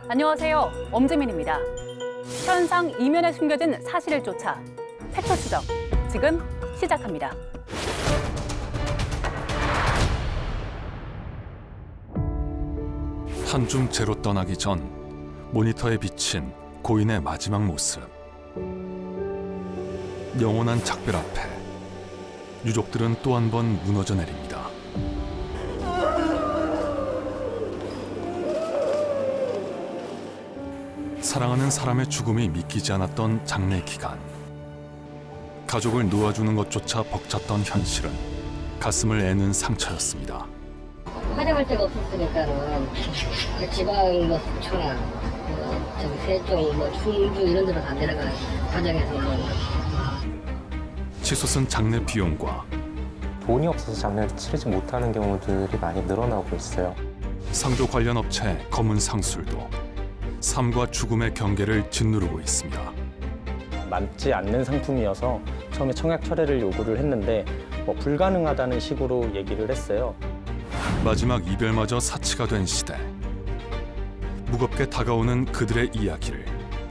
안녕하세요. 엄지민입니다. 현상 이면에 숨겨진 사실을 쫓아 팩트 추적 지금 시작합니다. 한줌 제로 떠나기 전 모니터에 비친 고인의 마지막 모습. 영원한 작별 앞에 유족들은 또 한 번 무너져 내립니다. 사랑하는 사람의 죽음이 믿기지 않았던 장례 기간. 가족을 놓아주는 것조차 벅찼던 현실은 가슴을 애는 상처였습니다. 화장할 데가 없었으니까는 지방 뭐 청양, 저기 세종, 뭐 충주 이런 데로 다 내려가 화장해서 치솟은 장례 비용과 돈이 없어서 장례를 치르지 못하는 경우들이 많이 늘어나고 있어요. 상조 관련 업체 검은 상술도 삶과 죽음의 경계를 짓누르고 있습니다. 맞지 않는 상품이어서 처음에 청약 철회를 요구를 했는데 불가능하다는 식으로 얘기를 했어요. 마지막 이별마저 사치가 된 시대. 무겁게 다가오는 그들의 이야기를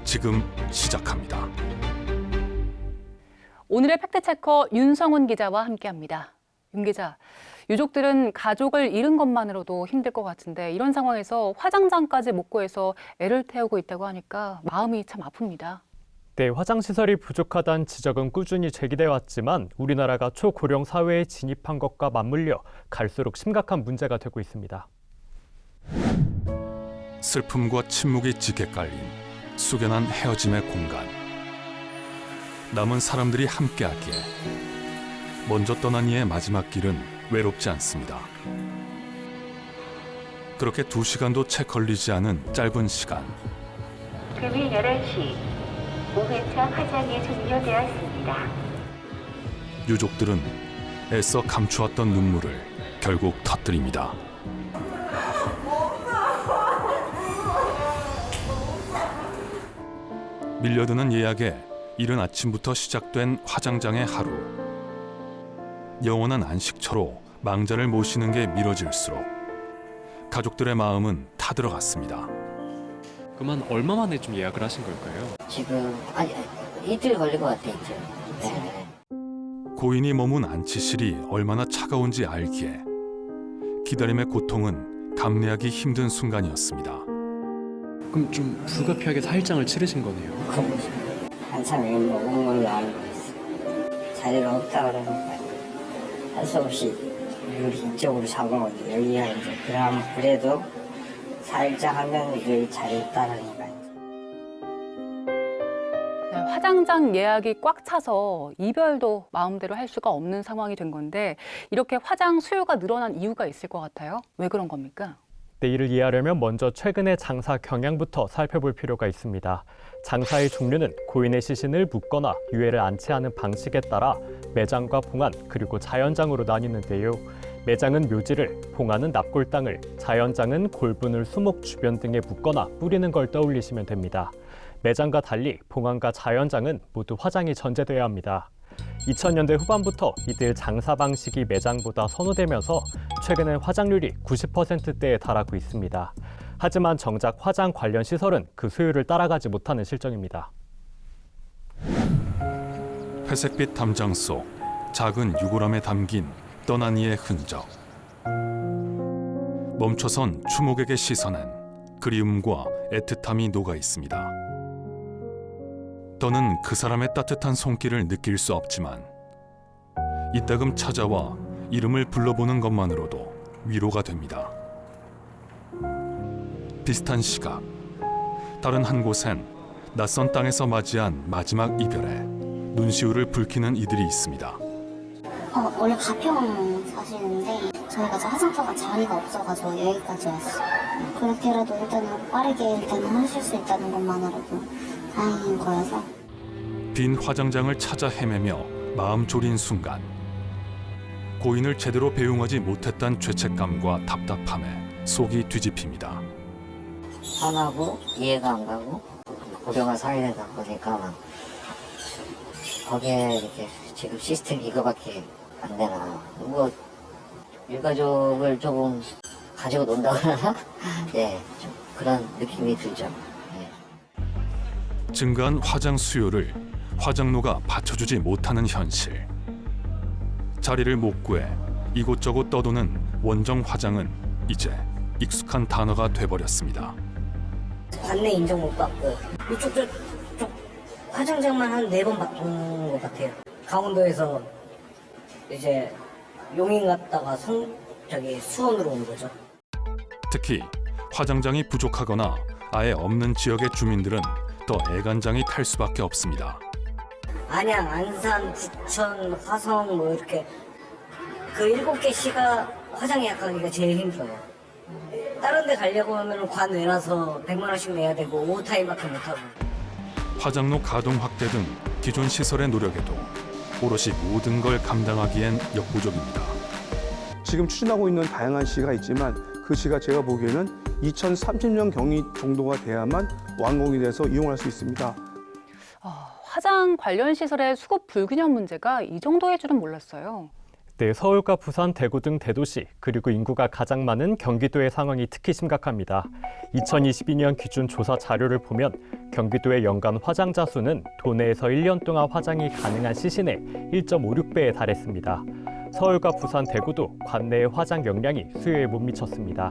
지금 시작합니다. 오늘의 팩트체커 윤성훈 기자와 함께합니다. 윤 기자, 유족들은 가족을 잃은 것만으로도 힘들 것 같은데 이런 상황에서 화장장까지 못 구해서 애를 태우고 있다고 하니까 마음이 참 아픕니다. 네, 화장시설이 부족하다는 지적은 꾸준히 제기돼 왔지만 우리나라가 초고령 사회에 진입한 것과 맞물려 갈수록 심각한 문제가 되고 있습니다. 슬픔과 침묵이 짙게 깔린 숙연한 헤어짐의 공간. 남은 사람들이 함께하기에 먼저 떠난 이의 마지막 길은 외롭지 않습니다. 그렇게 2시간도 채 걸리지 않은 짧은 시간. 금일 11시 5회차 화장이 종료되었습니다. 유족들은 애써 감추었던 눈물을 결국 터뜨립니다. 밀려드는 예약에 이른 아침부터 시작된 화장장의 하루. 영원한 안식처로 망자를 모시는 게 미뤄질수록 가족들의 마음은 타들어갔습니다. 그만 얼마 만에 좀 예약을 하신 걸까요? 지금 이틀 걸릴 것 같아 이제. 네. 고인이 머문 안치실이 얼마나 차가운지 알기에 기다림의 고통은 감내하기 힘든 순간이었습니다. 그럼 좀 불가피하게 사일장을 치르신 거네요. 한참 여기 먹은 걸로 알고 있어. 자리가 없다 그러니까 할 수 없이 여기 이쪽으로 잡은 거지. 여기가 이제 그래도 사일장 하면 여기 자리 있다라니까. 네, 화장장 예약이 꽉 차서 이별도 마음대로 할 수가 없는 상황이 된 건데 이렇게 화장 수요가 늘어난 이유가 있을 것 같아요. 왜 그런 겁니까? 네, 이를 이해하려면 먼저 최근의 장사 경향부터 살펴볼 필요가 있습니다. 장사의 종류는 고인의 시신을 묻거나 유해를 안치하는 방식에 따라 매장과 봉안 그리고 자연장으로 나뉘는데요. 매장은 묘지를, 봉안은 납골당을, 자연장은 골분을 수목 주변 등에 묻거나 뿌리는 걸 떠올리시면 됩니다. 매장과 달리 봉안과 자연장은 모두 화장이 전제돼야 합니다. 2000년대 후반부터 이들 장사 방식이 매장보다 선호되면서 최근엔 화장률이 90%대에 달하고 있습니다. 하지만 정작 화장 관련 시설은 그 수요를 따라가지 못하는 실정입니다. 회색빛 담장 속 작은 유골함에 담긴 떠난 이의 흔적. 멈춰선 추목에게 시선엔 그리움과 애틋함이 녹아 있습니다. 더는 그 사람의 따뜻한 손길을 느낄 수 없지만 이따금 찾아와 이름을 불러보는 것만으로도 위로가 됩니다. 비슷한 시각, 다른 한 곳엔 낯선 땅에서 맞이한 마지막 이별에 눈시울을 붉히는 이들이 있습니다. 원래 가평 사시는데 저희가 화장터가 자리가 없어가지고 여기까지 왔어요. 그렇게라도 일단은 빠르게 일단은 하실 수 있다는 것만으로도 다행인 거여서. 빈 화장장을 찾아 헤매며 마음 졸인 순간 고인을 제대로 배웅하지 못했다는 죄책감과 답답함에 속이 뒤집힙니다. 화나고 이해가 안 가고 고령화 사회다 보니까 거기에 이렇게 지금 시스템 이거밖에 안 되나. 일가족을 조금 가지고 논다 그러나? 예, 좀 그런 느낌이 들죠. 증가한 화장 수요를 화장로가 받쳐주지 못하는 현실. 자리를 못 구해 이곳저곳 떠도는 원정 화장은 이제 익숙한 단어가 돼버렸습니다. 관내 인정 못 받고 이쪽 저쪽 화장장만 한 4번 바꾼 것 같아요. 강원도에서 이제 용인 갔다가 수원으로 온 거죠. 특히 화장장이 부족하거나 아예 없는 지역의 주민들은 더 애간장이 탈 수밖에 없습니다. 안양, 안산, 부천, 화성 뭐 이렇게 그 7개 시가 화장 예약하기가 제일 힘들어요. 다른 데 가려고 하면 관외라서 100만 원씩 내야 되고 오타임밖에 못하고. 화장로 가동 확대 등 기존 시설의 노력에도 오롯이 모든 걸 감당하기엔 역부족입니다. 지금 추진하고 있는 다양한 시가 있지만 그 시가 제가 보기에는 2030년 경이 정도가 돼야만 완공이 돼서 이용할 수 있습니다. 화장 관련 시설의 수급 불균형 문제가 이 정도일 줄은 몰랐어요. 네, 서울과 부산, 대구 등 대도시, 그리고 인구가 가장 많은 경기도의 상황이 특히 심각합니다. 2022년 기준 조사 자료를 보면 경기도의 연간 화장자 수는 도내에서 1년 동안 화장이 가능한 시신의 1.56배에 달했습니다. 서울과 부산, 대구도 관내의 화장 역량이 수요에 못 미쳤습니다.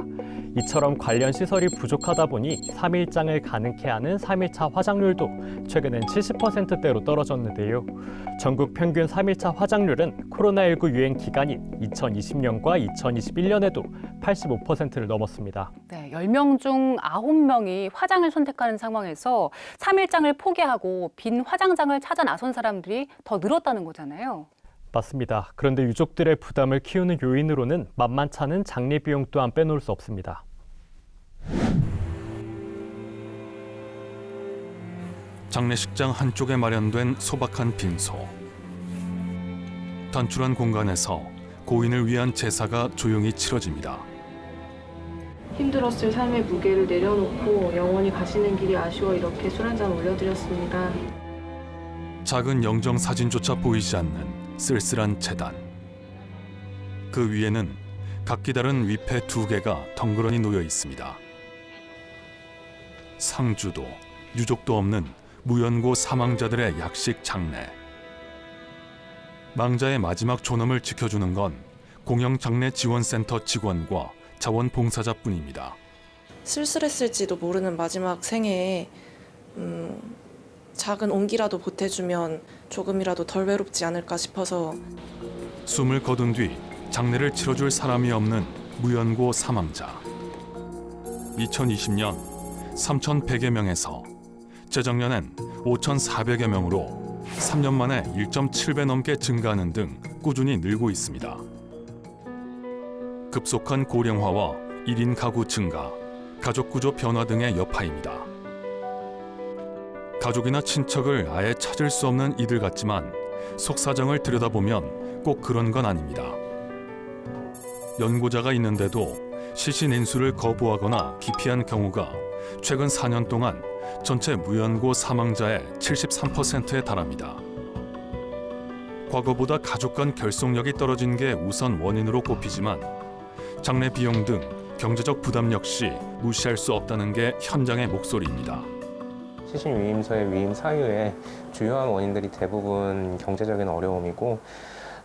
이처럼 관련 시설이 부족하다 보니 3일장을 가능케 하는 3일차 화장률도 최근엔 70%대로 떨어졌는데요. 전국 평균 3일차 화장률은 코로나19 유행 기간인 2020년과 2021년에도 85%를 넘었습니다. 네, 10명 중 9명이 화장을 선택하는 상황에서 3일장을 포기하고 빈 화장장을 찾아 나선 사람들이 더 늘었다는 거잖아요. 맞습니다. 그런데 유족들의 부담을 키우는 요인으로는 만만찮은 장례 비용 또한 빼놓을 수 없습니다. 장례식장 한쪽에 마련된 소박한 빈소. 단출한 공간에서 고인을 위한 제사가 조용히 치러집니다. 힘들었을 삶의 무게를 내려놓고 영원히 가시는 길이 아쉬워 이렇게 술 한잔 올려드렸습니다. 작은 영정 사진조차 보이지 않는 쓸쓸한 재단. 그 위에는 각기 다른 위패 2개가 덩그러니 놓여 있습니다. 상주도 유족도 없는 무연고 사망자들의 약식 장례. 망자의 마지막 존엄을 지켜주는 건 공영장례지원센터 직원과 자원봉사자뿐입니다. 쓸쓸했을지도 모르는 마지막 생애에 작은 온기라도 보태주면 조금이라도 덜 외롭지 않을까 싶어서. 숨을 거둔 뒤 장례를 치러줄 사람이 없는 무연고 사망자. 2020년 3,100여 명에서 재작년엔 5,400여 명으로 3년 만에 1.7배 넘게 증가하는 등 꾸준히 늘고 있습니다. 급속한 고령화와 1인 가구 증가, 가족 구조 변화 등의 여파입니다. 가족이나 친척을 아예 찾을 수 없는 이들 같지만 속사정을 들여다보면 꼭 그런 건 아닙니다. 연고자가 있는데도 시신 인수를 거부하거나 기피한 경우가 최근 4년 동안 전체 무연고 사망자의 73%에 달합니다. 과거보다 가족 간 결속력이 떨어진 게 우선 원인으로 꼽히지만 장례 비용 등 경제적 부담 역시 무시할 수 없다는 게 현장의 목소리입니다. 시신 위임소의 위임 사유의 주요한 원인들이 대부분 경제적인 어려움이고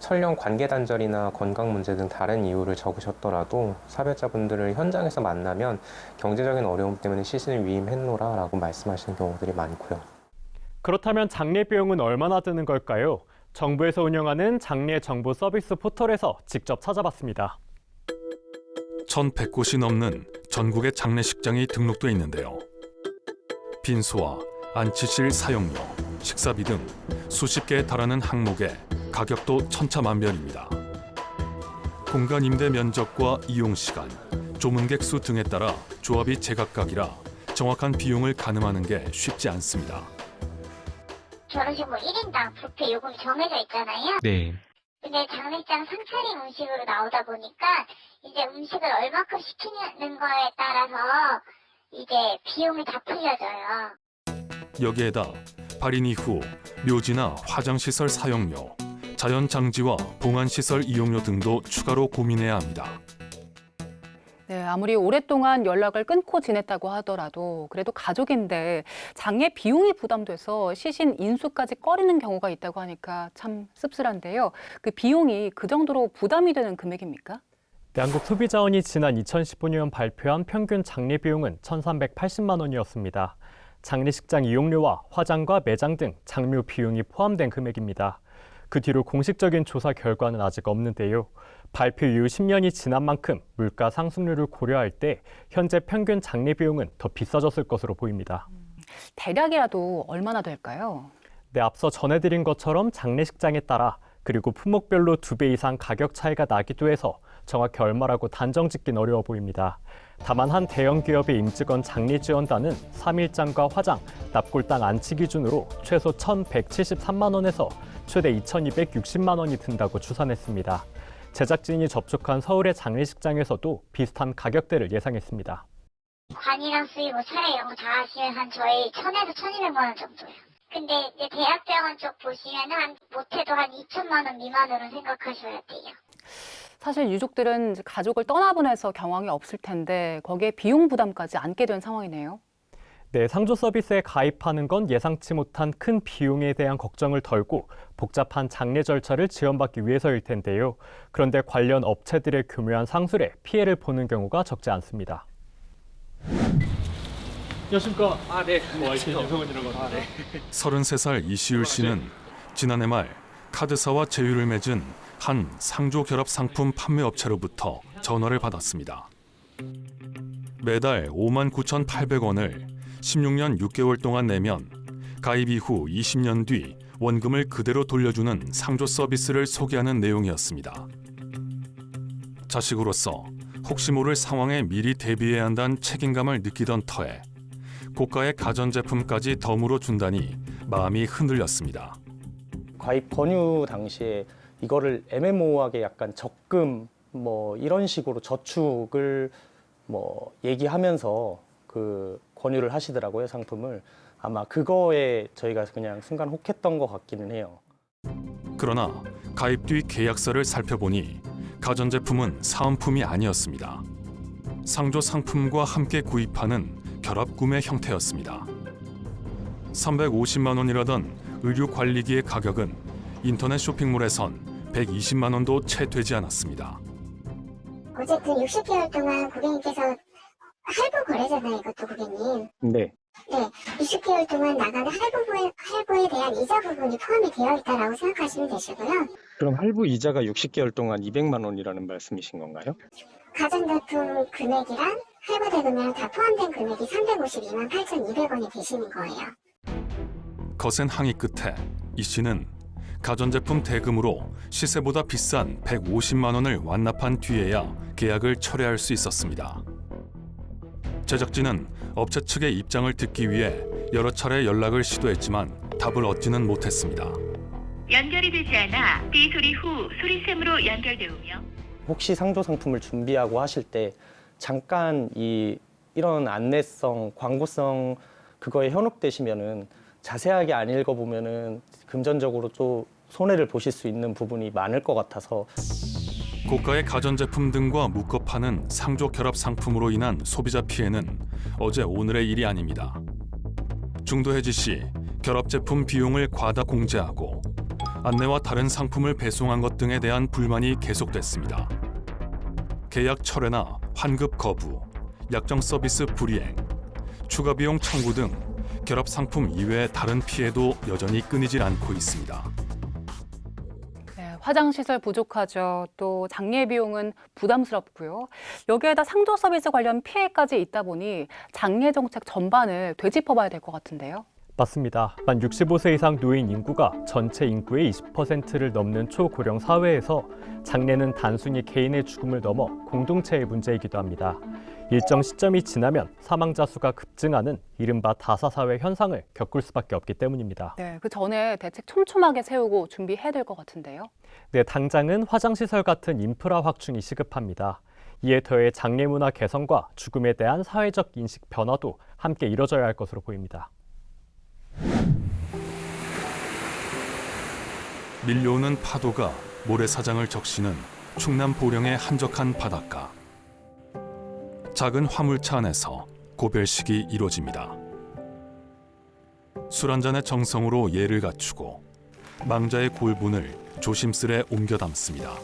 설령 관계 단절이나 건강 문제 등 다른 이유를 적으셨더라도 사별자분들을 현장에서 만나면 경제적인 어려움 때문에 시신을 위임했노라라고 말씀하시는 경우들이 많고요. 그렇다면 장례 비용은 얼마나 드는 걸까요? 정부에서 운영하는 장례 정보 서비스 포털에서 직접 찾아봤습니다. 1,100곳이 넘는 전국의 장례식장이 등록돼 있는데요. 빈소와 안치실 사용료, 식사비 등 수십 개에 달하는 항목에 가격도 천차만별입니다. 공간 임대 면적과 이용 시간, 조문객 수 등에 따라 조합이 제각각이라 정확한 비용을 가늠하는 게 쉽지 않습니다. 결혼식 뭐 1인당 뷔페 요금이 정해져 있잖아요. 네. 근데 장례장 상차림 음식으로 나오다 보니까 이제 음식을 얼마큼 시키는 거에 따라서 이제 비용이 다 풀려져요. 여기에다 발인 이후 묘지나 화장시설 사용료, 자연장지와 봉안시설 이용료 등도 추가로 고민해야 합니다. 네, 아무리 오랫동안 연락을 끊고 지냈다고 하더라도 그래도 가족인데 장례 비용이 부담돼서 시신 인수까지 꺼리는 경우가 있다고 하니까 참 씁쓸한데요. 그 비용이 그 정도로 부담이 되는 금액입니까? 네, 한국소비자원이 지난 2015년 발표한 평균 장례 비용은 1,380만 원이었습니다. 장례식장 이용료와 화장과 매장 등 장묘 비용이 포함된 금액입니다. 그 뒤로 공식적인 조사 결과는 아직 없는데요. 발표 이후 10년이 지난 만큼 물가 상승률을 고려할 때 현재 평균 장례 비용은 더 비싸졌을 것으로 보입니다. 대략이라도 얼마나 될까요? 네, 앞서 전해드린 것처럼 장례식장에 따라 그리고 품목별로 2배 이상 가격 차이가 나기도 해서 정확히 얼마라고 단정짓긴 어려워 보입니다. 다만 한 대형 기업의 임직원 장례지원단은 3일장과 화장, 납골당 안치 기준으로 최소 1,173만 원에서 최대 2,260만 원이 든다고 추산했습니다. 제작진이 접촉한 서울의 장례식장에서도 비슷한 가격대를 예상했습니다. 관이랑 수의, 차례 이런 거 다 하시면 한 저희 1,000에서 1,200만 원 정도예요. 근데 이제 대학병원 쪽 보시면 한 못해도 한 2천만 원 미만으로 생각하셔야 돼요. 사실 유족들은 가족을 떠나보내서 경황이 없을 텐데 거기에 비용 부담까지 안게 된 상황이네요. 네, 상조 서비스에 가입하는 건 예상치 못한 큰 비용에 대한 걱정을 덜고 복잡한 장례 절차를 지원받기 위해서일 텐데요. 그런데 관련 업체들의 교묘한 상술에 피해를 보는 경우가 적지 않습니다. 안녕하십니까? 네. 윤성원이라고 합니다. 33살 이시율 씨는 지난해 말 카드사와 제휴를 맺은 한 상조 결합 상품 판매 업체로부터 전화를 받았습니다. 매달 59,800원을 16년 6개월 동안 내면 가입 이후 20년 뒤 원금을 그대로 돌려주는 상조 서비스를 소개하는 내용이었습니다. 자식으로서 혹시 모를 상황에 미리 대비해야 한다는 책임감을 느끼던 터에 고가의 가전제품까지 덤으로 준다니 마음이 흔들렸습니다. 가입 권유 당시에 이거를 애매모호하게 약간 적금 이런 식으로 저축을 얘기하면서 그 권유를 하시더라고요, 상품을. 아마 그거에 저희가 그냥 순간 혹했던 것 같기는 해요. 그러나 가입 뒤 계약서를 살펴보니 가전제품은 사은품이 아니었습니다. 상조 상품과 함께 구입하는 결합 구매 형태였습니다. 350만 원이라던 의류관리기의 가격은 인터넷 쇼핑몰에선 120만 원도 채 되지 않았습니다. 어쨌든 60개월 동안 고객님께서 할부 거래잖아요, 이것도 고객님. 네. 네, 60개월 동안 나가는 할부에 대한 이자 부분이 포함이 되어 있다라고 생각하시면 되시고요. 그럼 할부 이자가 60개월 동안 200만 원이라는 말씀이신 건가요? 가전제품 금액이랑 할부 대금이랑 다 포함된 금액이 352만 8,200원이 되시는 거예요. 거센 항의 끝에 이 씨는 가전제품 대금으로 시세보다 비싼 150만 원을 완납한 뒤에야 계약을 철회할 수 있었습니다. 제작진은 업체 측의 입장을 듣기 위해 여러 차례 연락을 시도했지만 답을 얻지는 못했습니다. 연결이 되지 않아 삐 소리 후 소리샘으로 연결되오며 혹시 상조 상품을 준비하고 하실 때 잠깐 이런 안내성, 광고성 그거에 현혹되시면은 자세하게 안 읽어보면은 금전적으로 좀 손해를 보실 수 있는 부분이 많을 것 같아서 고가의 가전제품 등과 묶어 파는 상조 결합 상품으로 인한 소비자 피해는 어제 오늘의 일이 아닙니다. 중도혜지 씨, 결합 제품 비용을 과다 공제하고 안내와 다른 상품을 배송한 것 등에 대한 불만이 계속됐습니다. 계약 철회나 환급 거부, 약정 서비스 불이행, 추가 비용 청구 등 결합 상품 이외의 다른 피해도 여전히 끊이질 않고 있습니다. 네, 화장시설 부족하죠. 또 장례 비용은 부담스럽고요. 여기에다 상조 서비스 관련 피해까지 있다 보니 장례 정책 전반을 되짚어봐야 될 것 같은데요. 맞습니다. 만 65세 이상 노인 인구가 전체 인구의 20%를 넘는 초고령 사회에서 장례는 단순히 개인의 죽음을 넘어 공동체의 문제이기도 합니다. 일정 시점이 지나면 사망자 수가 급증하는 이른바 다사사회 현상을 겪을 수밖에 없기 때문입니다. 네, 그 전에 대책 촘촘하게 세우고 준비해야 될 것 같은데요. 네, 당장은 화장시설 같은 인프라 확충이 시급합니다. 이에 더해 장례 문화 개선과 죽음에 대한 사회적 인식 변화도 함께 이뤄져야 할 것으로 보입니다. 밀려오는 파도가 모래사장을 적시는 충남 보령의 한적한 바닷가. 작은 화물차 안에서 고별식이 이루어집니다. 술 한 잔의 정성으로 예를 갖추고 망자의 골분을 조심스레 옮겨 담습니다.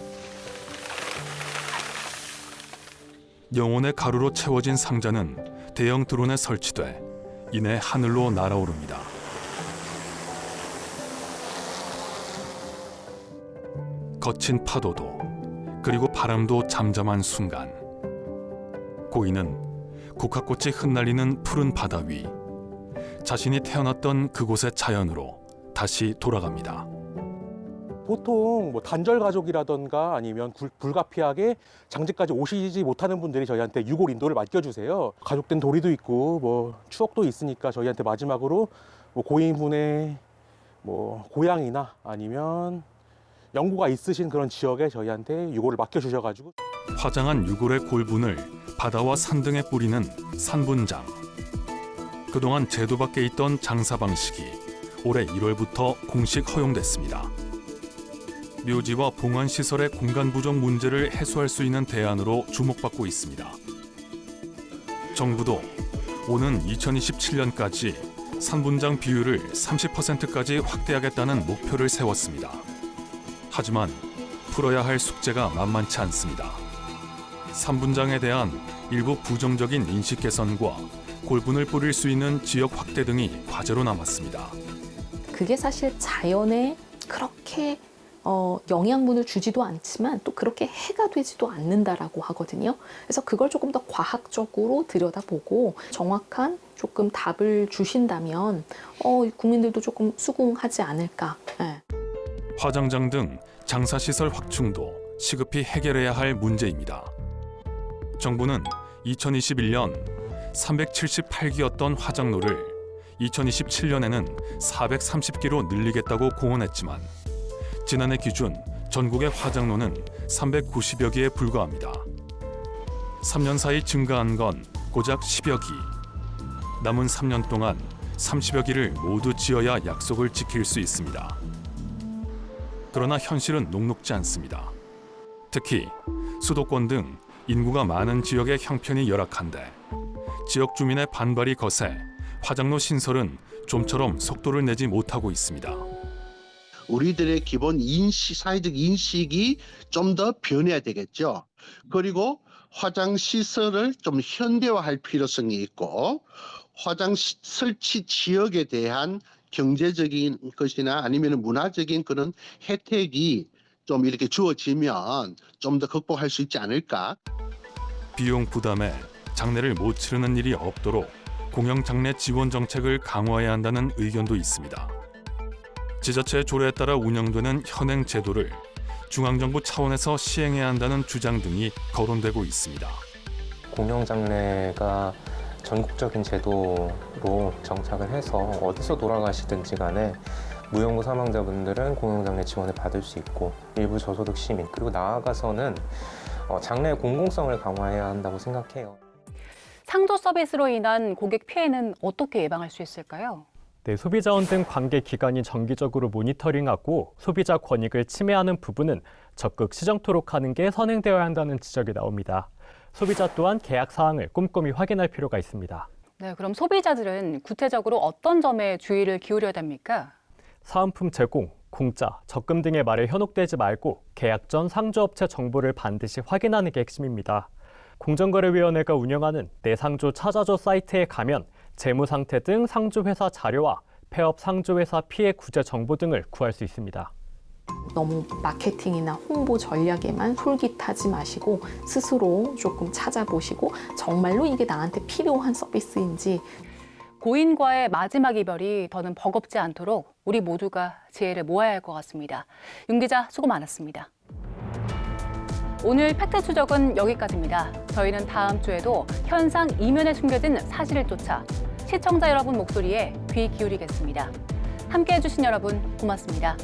영혼의 가루로 채워진 상자는 대형 드론에 설치돼 이내 하늘로 날아오릅니다. 거친 파도도 그리고 바람도 잠잠한 순간 고인은 국화꽃이 흩날리는 푸른 바다 위 자신이 태어났던 그곳의 자연으로 다시 돌아갑니다. 보통 뭐 단절 가족이라던가 아니면 불가피하게 장지까지 오시지 못하는 분들이 저희한테 유골 인도를 맡겨주세요. 가족된 도리도 있고 뭐 추억도 있으니까 저희한테 마지막으로 뭐 고인분의 뭐 고향이나 아니면 연고가 있으신 그런 지역에 저희한테 유골을 맡겨주셔가지고 화장한 유골의 골분을 바다와 산 등에 뿌리는 산분장. 그동안 제도 밖에 있던 장사 방식이 올해 1월부터 공식 허용됐습니다. 묘지와 봉안시설의 공간 부족 문제를 해소할 수 있는 대안으로 주목받고 있습니다. 정부도 오는 2027년까지 산분장 비율을 30%까지 확대하겠다는 목표를 세웠습니다. 하지만 풀어야 할 숙제가 만만치 않습니다. 산분장에 대한 일부 부정적인 인식 개선과 골분을 뿌릴 수 있는 지역 확대 등이 과제로 남았습니다. 그게 사실 자연에 그렇게 영양분을 주지도 않지만 또 그렇게 해가 되지도 않는다라고 하거든요. 그래서 그걸 조금 더 과학적으로 들여다보고 정확한 조금 답을 주신다면 국민들도 조금 수긍하지 않을까. 네. 화장장 등 장사시설 확충도 시급히 해결해야 할 문제입니다. 정부는 2021년 378기였던 화장로를 2027년에는 430기로 늘리겠다고 공언했지만 지난해 기준 전국의 화장로는 390여 기에 불과합니다. 3년 사이 증가한 건 고작 10여 기. 남은 3년 동안 30여 기를 모두 지어야 약속을 지킬 수 있습니다. 그러나 현실은 녹록지 않습니다. 특히 수도권 등 인구가 많은 지역의 형편이 열악한데 지역 주민의 반발이 거세 화장로 신설은 좀처럼 속도를 내지 못하고 있습니다. 우리들의 기본 사회적 인식이 좀 더 변해야 되겠죠. 그리고 화장 시설을 좀 현대화할 필요성이 있고 화장 설치 지역에 대한 경제적인 것이나 아니면 문화적인 그런 혜택이 좀 이렇게 주어지면 좀 더 극복할 수 있지 않을까. 비용 부담에 장례를 못 치르는 일이 없도록 공영 장례 지원 정책을 강화해야 한다는 의견도 있습니다. 지자체의 조례에 따라 운영되는 현행 제도를 중앙정부 차원에서 시행해야 한다는 주장 등이 거론되고 있습니다. 공영장례가 전국적인 제도로 정착을 해서 어디서 돌아가시든지 간에 무연고 사망자분들은 공영장례 지원을 받을 수 있고 일부 저소득 시민 그리고 나아가서는 장례의 공공성을 강화해야 한다고 생각해요. 상조 서비스로 인한 고객 피해는 어떻게 예방할 수 있을까요? 네, 소비자원 등 관계 기관이 정기적으로 모니터링하고 소비자 권익을 침해하는 부분은 적극 시정토록 하는 게 선행되어야 한다는 지적이 나옵니다. 소비자 또한 계약 사항을 꼼꼼히 확인할 필요가 있습니다. 네, 그럼 소비자들은 구체적으로 어떤 점에 주의를 기울여야 됩니까? 사은품 제공, 공짜, 적금 등의 말에 현혹되지 말고 계약 전 상조업체 정보를 반드시 확인하는 게 핵심입니다. 공정거래위원회가 운영하는 내 상조 찾아줘 사이트에 가면 재무 상태 등 상조회사 자료와 폐업 상조회사 피해 구제 정보 등을 구할 수 있습니다. 너무 마케팅이나 홍보 전략에만 솔깃하지 마시고 스스로 조금 찾아보시고 정말로 이게 나한테 필요한 서비스인지. 고인과의 마지막 이별이 더는 버겁지 않도록 우리 모두가 지혜를 모아야 할 것 같습니다. 윤 기자 수고 많았습니다. 오늘 팩트 추적은 여기까지입니다. 저희는 다음 주에도 현상 이면에 숨겨진 사실을 쫓아 시청자 여러분 목소리에 귀 기울이겠습니다. 함께해 주신 여러분 고맙습니다.